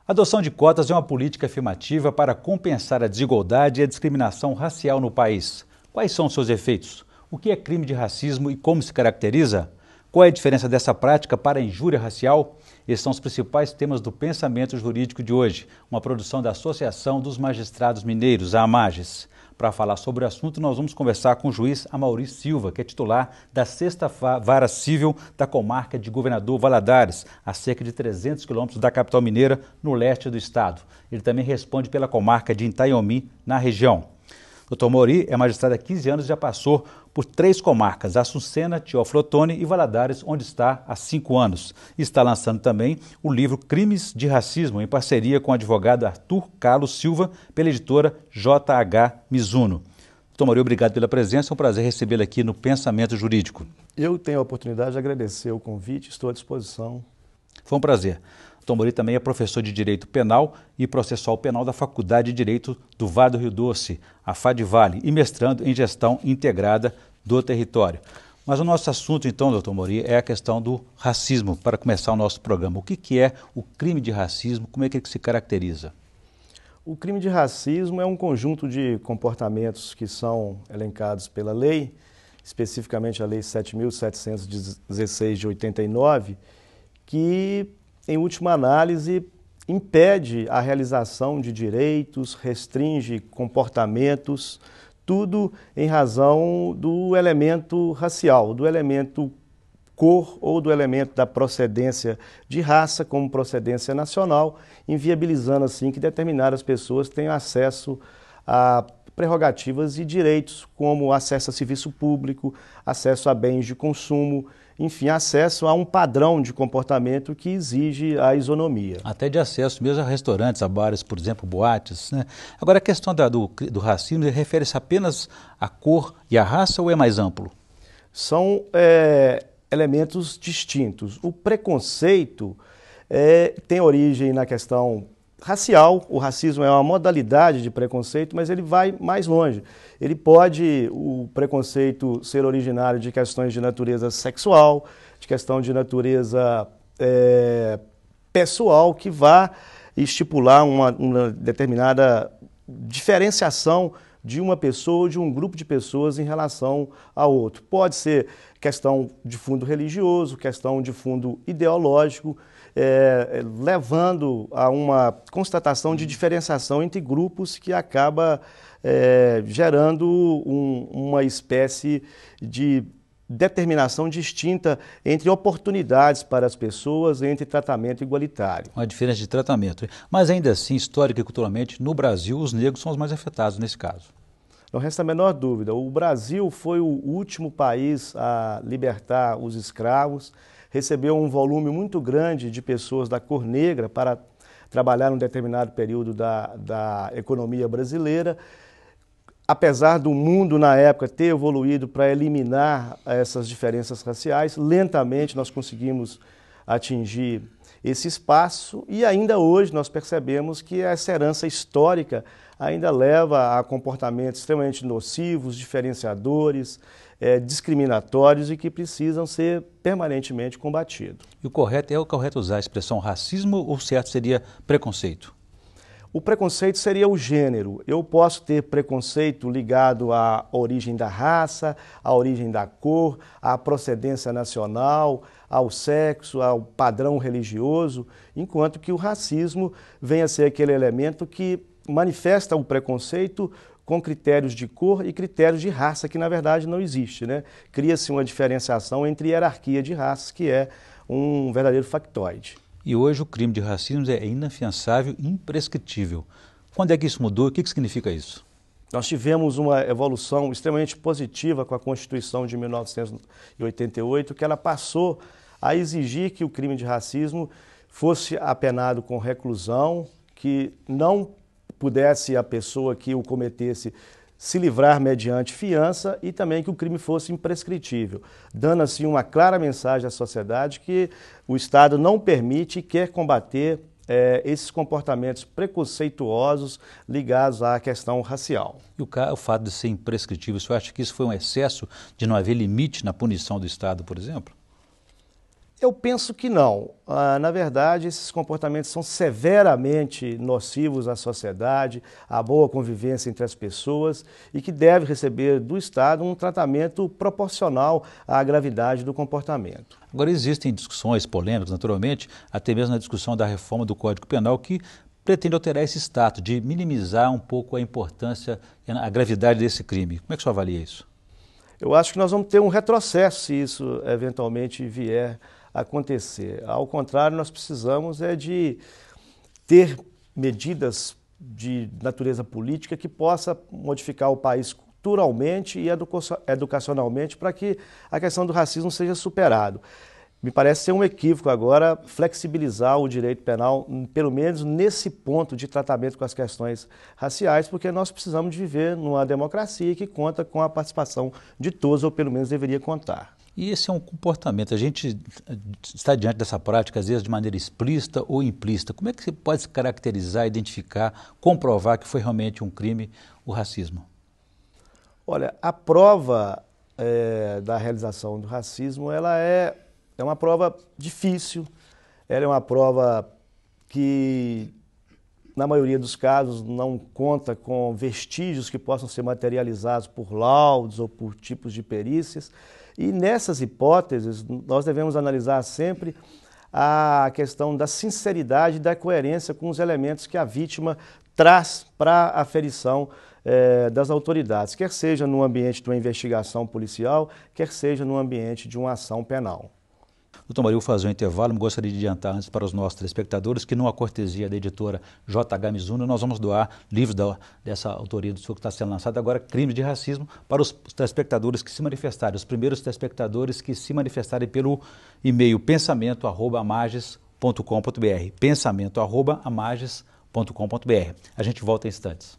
A adoção de cotas é uma política afirmativa para compensar a desigualdade e a discriminação racial no país. Quais são seus efeitos? O que é crime de racismo e como se caracteriza? Qual é a diferença dessa prática para a injúria racial? Esses são os principais temas do Pensamento Jurídico de hoje, uma produção da Associação dos Magistrados Mineiros, a AMAGES. Para falar sobre o assunto, nós vamos conversar com o juiz Amaury Silva, que é titular da 6ª Vara Civil da comarca de Governador Valadares, a cerca de 300 quilômetros da capital mineira, no leste do estado. Ele também responde pela comarca de Itaiomi, na região. Dr. Amaury é magistrado há 15 anos e já passou por 3 comarcas, Assucena, Teófilo Otoni e Valadares, onde está há 5 anos. E está lançando também o livro Crimes de Racismo, em parceria com o advogado Arthur Carlos Silva, pela editora JH Mizuno. Dr. Amaury, obrigado pela presença, é um prazer recebê-lo aqui no Pensamento Jurídico. Eu tenho a oportunidade de agradecer o convite, estou à disposição. Foi um prazer. Dr. Amaury também é professor de Direito Penal e Processual Penal da Faculdade de Direito do Vale do Rio Doce, a FADVALE, e mestrando em Gestão Integrada do Território. Mas o nosso assunto, então, Dr. Amaury, é a questão do racismo, para começar o nosso programa. O que é o crime de racismo? Como é que ele se caracteriza? O crime de racismo é um conjunto de comportamentos que são elencados pela lei, especificamente a Lei 7.716 de 89, que, em última análise, impede a realização de direitos, restringe comportamentos, tudo em razão do elemento racial, do elemento cor ou do elemento da procedência de raça como procedência nacional, inviabilizando assim que determinadas pessoas tenham acesso a prerrogativas e direitos como acesso a serviço público, acesso a bens de consumo, enfim, acesso a um padrão de comportamento que exige a isonomia. Até de acesso mesmo a restaurantes, a bares, por exemplo, boates, né? Agora, a questão do racismo refere-se apenas à cor e à raça ou é mais amplo? São elementos distintos. O preconceito tem origem na questão racial. O racismo é uma modalidade de preconceito, mas ele vai mais longe. Ele pode, o preconceito, ser originário de questões de natureza sexual, de questão de natureza pessoal, que vá estipular uma determinada diferenciação de uma pessoa ou de um grupo de pessoas em relação a outro. Pode ser questão de fundo religioso, questão de fundo ideológico, levando a uma constatação de diferenciação entre grupos que acaba gerando uma espécie de determinação distinta entre oportunidades para as pessoas, entre tratamento igualitário. Uma diferença de tratamento. Mas ainda assim, histórica e culturalmente, no Brasil, os negros são os mais afetados nesse caso. Não resta a menor dúvida. O Brasil foi o último país a libertar os escravos, recebeu um volume muito grande de pessoas da cor negra para trabalhar num determinado período da economia brasileira. Apesar do mundo, na época, ter evoluído para eliminar essas diferenças raciais, lentamente nós conseguimos atingir esse espaço e ainda hoje nós percebemos que essa herança histórica ainda leva a comportamentos extremamente nocivos, diferenciadores, discriminatórios e que precisam ser permanentemente combatidos. E o correto usar a expressão racismo ou o certo seria preconceito? O preconceito seria o gênero. Eu posso ter preconceito ligado à origem da raça, à origem da cor, à procedência nacional, ao sexo, ao padrão religioso, enquanto que o racismo vem a ser aquele elemento que manifesta o preconceito com critérios de cor e critérios de raça, que na verdade não existe, né? Cria-se uma diferenciação entre hierarquia de raças, que é um verdadeiro factoide. E hoje o crime de racismo é inafiançável e imprescritível. Quando é que isso mudou? O que significa isso? Nós tivemos uma evolução extremamente positiva com a Constituição de 1988, que ela passou a exigir que o crime de racismo fosse apenado com reclusão, que não pudesse a pessoa que o cometesse se livrar mediante fiança e também que o crime fosse imprescritível, dando assim uma clara mensagem à sociedade que o Estado não permite e quer combater esses comportamentos preconceituosos ligados à questão racial. E o fato de ser imprescritível, o senhor acha que isso foi um excesso de não haver limite na punição do Estado, por exemplo? Eu penso que não. Na verdade, esses comportamentos são severamente nocivos à sociedade, à boa convivência entre as pessoas e que deve receber do Estado um tratamento proporcional à gravidade do comportamento. Agora, existem discussões polêmicas, naturalmente, até mesmo na discussão da reforma do Código Penal, que pretende alterar esse status, de minimizar um pouco a importância, a gravidade desse crime. Como é que o senhor avalia isso? Eu acho que nós vamos ter um retrocesso se isso eventualmente vier a acontecer. Ao contrário, nós precisamos de ter medidas de natureza política que possa modificar o país culturalmente e educacionalmente para que a questão do racismo seja superado. Me parece ser um equívoco agora flexibilizar o direito penal, pelo menos nesse ponto de tratamento com as questões raciais, porque nós precisamos de viver numa democracia que conta com a participação de todos, ou pelo menos deveria contar. E esse é um comportamento, a gente está diante dessa prática, às vezes de maneira explícita ou implícita. Como é que você pode se caracterizar, identificar, comprovar que foi realmente um crime, o racismo? Olha, a prova da realização do racismo, ela é uma prova difícil, ela é uma prova que, na maioria dos casos, não conta com vestígios que possam ser materializados por laudos ou por tipos de perícias. E nessas hipóteses, nós devemos analisar sempre a questão da sinceridade e da coerência com os elementos que a vítima traz para a aferição das autoridades, quer seja no ambiente de uma investigação policial, quer seja no ambiente de uma ação penal. Doutor Maria, vou fazer um intervalo, mas gostaria de adiantar antes para os nossos telespectadores que, numa cortesia da editora JH Mizuno, nós vamos doar livros dessa autoria do senhor que está sendo lançado agora, Crimes de Racismo, para os telespectadores que se manifestarem, os primeiros telespectadores que se manifestarem pelo e-mail pensamento@amages.com.br, pensamento@amages.com.br. A gente volta em instantes.